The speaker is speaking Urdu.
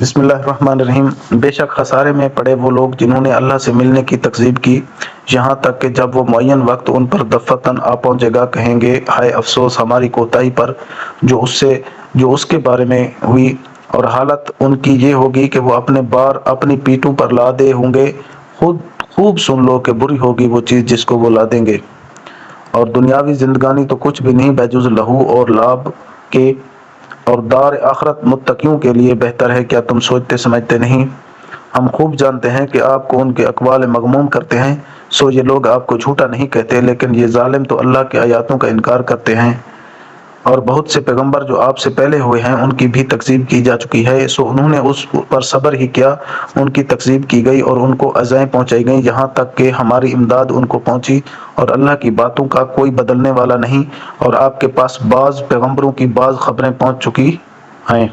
بسم اللہ الرحمن الرحیم۔ بے شک خسارے میں پڑے وہ لوگ جنہوں نے اللہ سے ملنے کی تکذیب کی، یہاں تک کہ جب وہ معین وقت ان پر دفتن آ پہنچے گا کہیں گے ہائے افسوس ہماری کوتاہی پر جو اس کے بارے میں ہوئی، اور حالت ان کی یہ ہوگی کہ وہ اپنے بار اپنی پیٹھوں پر لادے ہوں گے۔ خوب سن لو کہ بری ہوگی وہ چیز جس کو وہ لادیں گے، اور دنیاوی زندگانی تو کچھ بھی نہیں بجز لہو اور لعب کے، اور دار آخرت متقیوں کے لیے بہتر ہے۔ کیا تم سوچتے سمجھتے نہیں؟ ہم خوب جانتے ہیں کہ آپ کو ان کے اقوال مغموم کرتے ہیں، سو یہ لوگ آپ کو جھوٹا نہیں کہتے، لیکن یہ ظالم تو اللہ کے آیاتوں کا انکار کرتے ہیں، اور بہت سے پیغمبر جو آپ سے پہلے ہوئے ہیں ان کی بھی تکذیب کی جا چکی ہے، سو انہوں نے اس پر صبر ہی کیا، ان کی تکذیب کی گئی اور ان کو اذیتیں پہنچائی گئیں، یہاں تک کہ ہماری امداد ان کو پہنچی، اور اللہ کی باتوں کا کوئی بدلنے والا نہیں، اور آپ کے پاس بعض پیغمبروں کی بعض خبریں پہنچ چکی ہیں۔